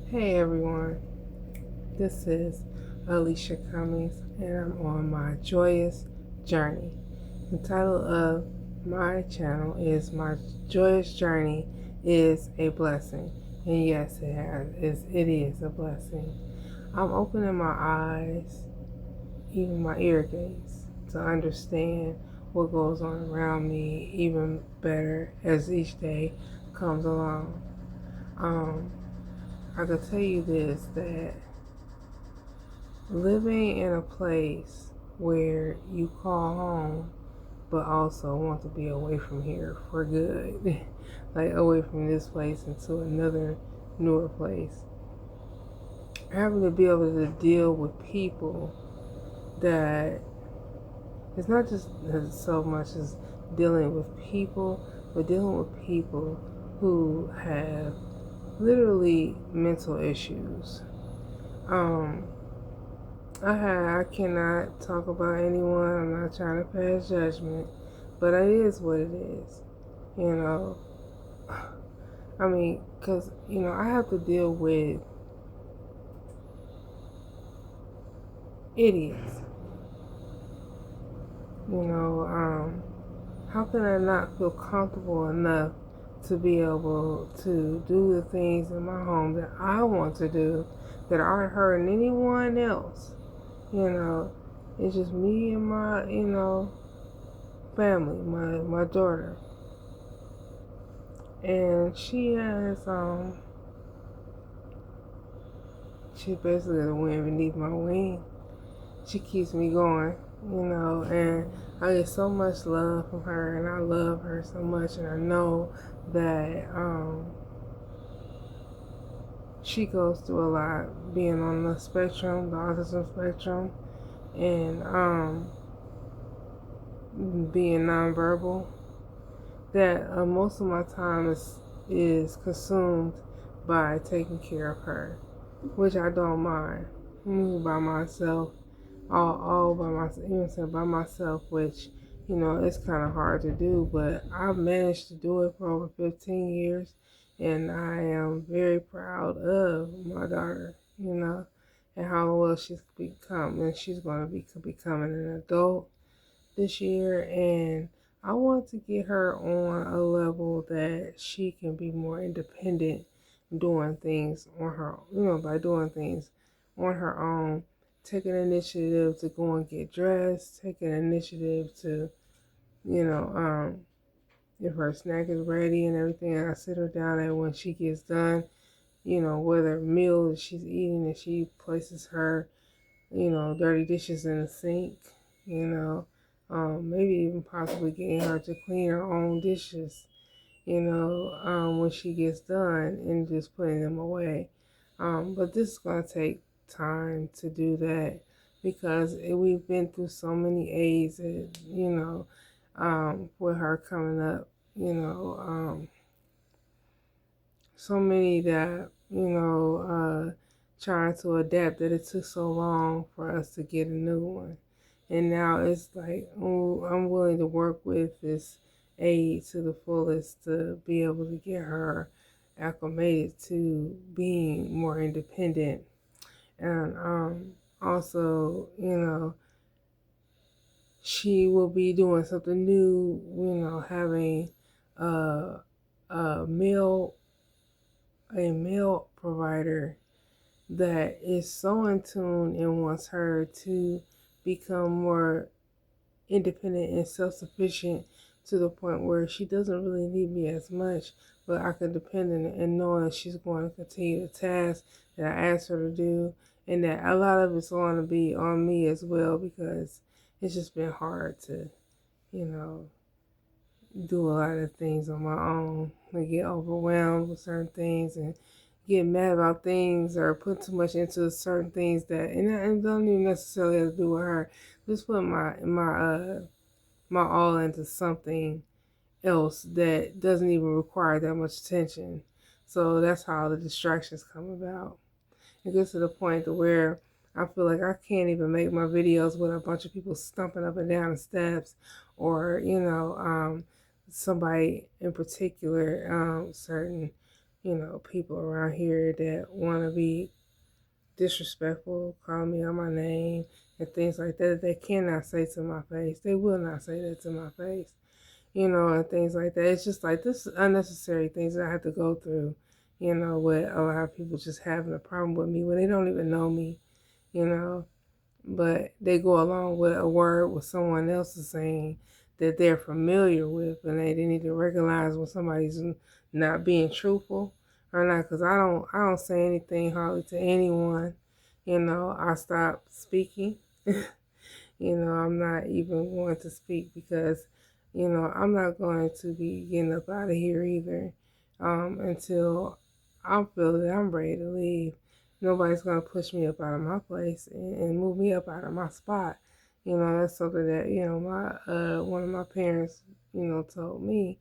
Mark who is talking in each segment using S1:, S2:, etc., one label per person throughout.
S1: Hey everyone, this is Alicia Cummings, and I'm on my joyous journey. The title of my channel is My Joyous Journey is a Blessing. And yes, it is a blessing. I'm opening my eyes, even my ear gates, to understand what goes on around me even better as each day comes along. Um, I can tell you this, that living in a place where you call home but also want to be away from here for good, like away from this place into another newer place, having to be able to deal with people that it's not just so much as dealing with people, but dealing with people who have literally mental issues. um I cannot talk about anyone. I'm not trying to pass judgment, but it is what it is. You know, I mean, because I have to deal with idiots. How can I not feel comfortable enough to be able to do the things in my home that I want to do that aren't hurting anyone else? You know, it's just me and my family, my daughter. And she's basically the wind beneath my wing. She keeps me going, and I get so much love from her, and I love her so much, and I know that she goes through a lot being on the spectrum, the autism spectrum, and being nonverbal. That most of my time is consumed by taking care of her, which I don't mind. Me by myself, all by myself, even said by myself, which it's kind of hard to do, but I've managed to do it for over 15 years, and I am very proud of my daughter, and how well she's become, and she's going to be becoming an adult this year, and I want to get her on a level that she can be more independent, doing things on her, by doing things on her own, taking initiative to go and get dressed, taking initiative to, you know, um, if her snack is ready and everything, I sit her down, and when she gets done, whether meal that she's eating, and she places her dirty dishes in the sink, maybe even possibly getting her to clean her own dishes, when she gets done and just putting them away. But this is going to take time to do that because we've been through so many aids, with her coming up, so many that, trying to adapt that it took so long for us to get a new one. And now it's like, oh, I'm willing to work with this aid to the fullest to be able to get her acclimated to being more independent. And also, she will be doing something new, having a, a meal a male provider that is so in tune and wants her to become more independent and self-sufficient to the point where she doesn't really need me as much, but I can depend on it and knowing that she's going to continue the task that I asked her to do, and that a lot of it's going to be on me as well because it's just been hard to, you know, do a lot of things on my own. I get overwhelmed with certain things and get mad about things or put too much into certain things that and don't even necessarily have to do with her. Just put my all into something else that doesn't even require that much attention. So that's how the distractions come about. It gets to the point to where I feel like I can't even make my videos with a bunch of people stumping up and down the steps, or somebody in particular, certain people around here that want to be disrespectful, call me on my name, and things like that. They cannot say to my face. They will not say that to my face, and things like that. It's just like this is unnecessary things that I have to go through, with a lot of people just having a problem with me when they don't even know me, you know. But they go along with a word what someone else is saying that they're familiar with, and they need to recognize when somebody's not being truthful or not. Because I don't say anything hardly to anyone. I stopped speaking. I'm not even going to speak because, I'm not going to be getting up out of here either until I feel that I'm ready to leave. Nobody's going to push me up out of my place and move me up out of my spot. That's something that, my one of my parents, told me,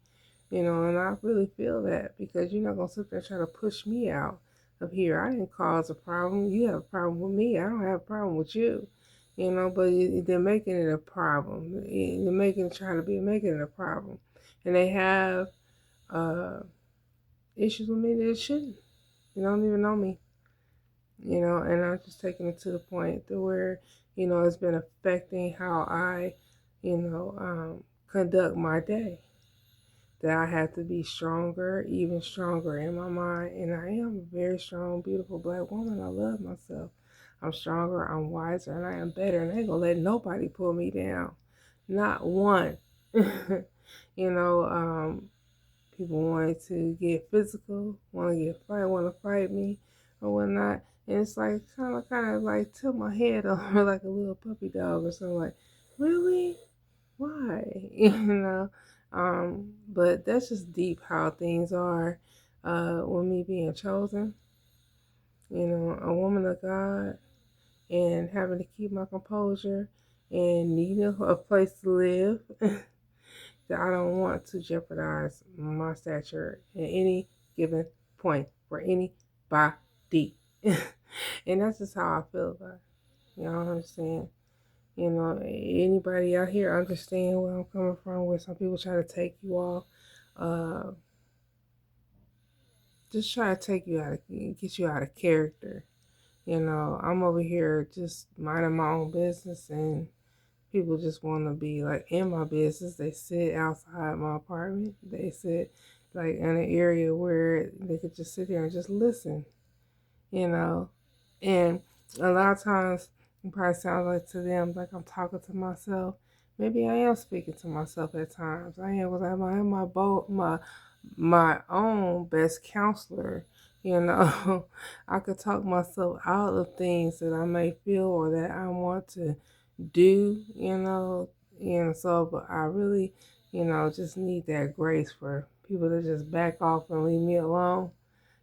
S1: and I really feel that because you're not going to sit there and try to push me out of here. I didn't cause a problem. You have a problem with me. I don't have a problem with you. But they're making it a problem. They're making it a problem. And they have issues with me that it shouldn't. They don't even know me. And I'm just taking it to the point to where, it's been affecting how I, conduct my day. That I have to be stronger, even stronger in my mind. And I am a very strong, beautiful black woman. I love myself. I'm stronger, I'm wiser, and I am better. And I ain't gonna let nobody pull me down. Not one. People wanted to get physical, want to fight me or whatnot. And it's like kind of like tilt my head over like a little puppy dog or something. Like, really? Why? But that's just deep how things are with me being chosen, a woman of God, and having to keep my composure and needing a place to live. That I don't want to jeopardize my stature at any given point for anybody. And that's just how I feel about it. Y'all understand? Anybody out here understand where I'm coming from, where some people try to take you off, just try to take you out of, get you out of character. I'm over here just minding my own business, and people just want to be like in my business. They sit outside my apartment. They sit like in an area where they could just sit there and just listen, and a lot of times it probably sounds like to them like I'm talking to myself. Maybe I am speaking to myself at times. I am, because I am my own best counselor. I could talk myself out of things that I may feel or that I want to do. So, but I really, just need that grace for people to just back off and leave me alone.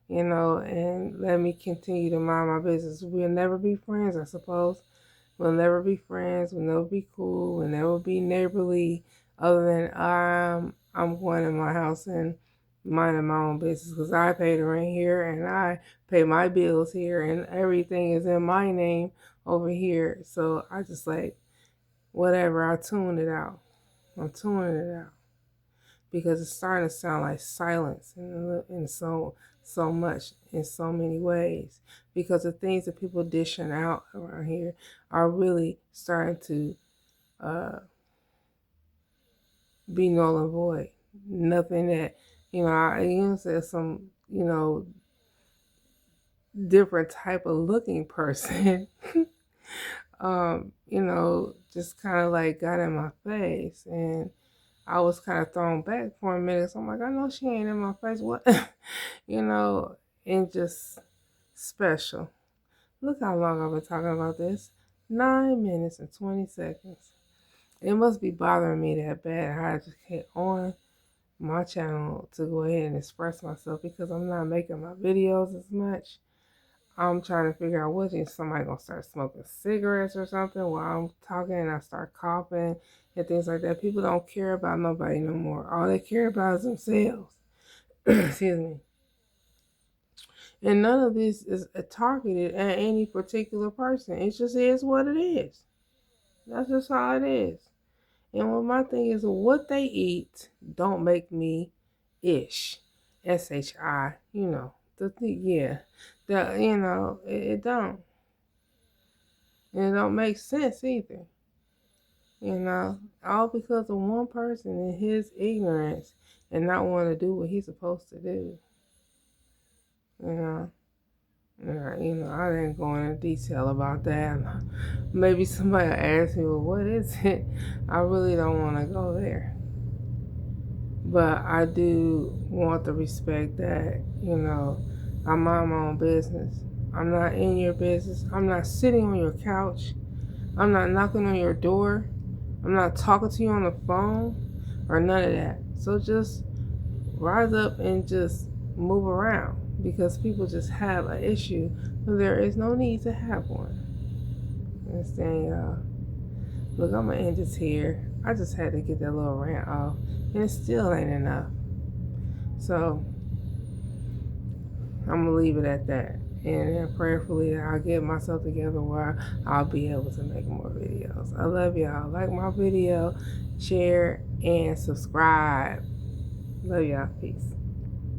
S1: And let me continue to mind my business. We'll never be friends, I suppose. We'll never be friends. We'll never be cool. We'll never be neighborly. Other than I'm going in my house and minding my own business because I pay the rent here and I pay my bills here and everything is in my name over here. So I just like whatever. I tune it out. I'm tuning it out because it's starting to sound like silence in so much in so many ways, because the things that people dishing out around here are really starting to be null and void. Nothing that I said some different type of looking person just kind of like got in my face, and I was kind of thrown back for a minute. So I'm like, I know she ain't in my face. What? And just special. Look how long I've been talking about this. 9 minutes and 20 seconds. It must be bothering me that bad how I just came on my channel to go ahead and express myself because I'm not making my videos as much. I'm trying to figure out if somebody gonna start smoking cigarettes or something while I'm talking and I start coughing and things like that. People don't care about nobody no more. All they care about is themselves. Excuse me. And none of this is targeted at any particular person. It just is what it is. That's just how it is. And what my thing is, what they eat don't make me ish. SHI, yeah, it don't. And it don't make sense either. All because of one person and his ignorance and not want to do what he's supposed to do. You know, I didn't go into detail about that. Maybe somebody will ask me, well, what is it? I really don't want to go there. But I do want the respect that, I mind my own business. I'm not in your business. I'm not sitting on your couch. I'm not knocking on your door. I'm not talking to you on the phone or none of that. So just rise up and just move around because people just have an issue when there is no need to have one. Understand, y'all? Look, I'm going to end this here. I just had to get that little rant off, and it still ain't enough. So I'm going to leave it at that. And then prayerfully, I'll get myself together where I'll be able to make more videos. I love y'all. Like my video, share, and subscribe. Love y'all. Peace.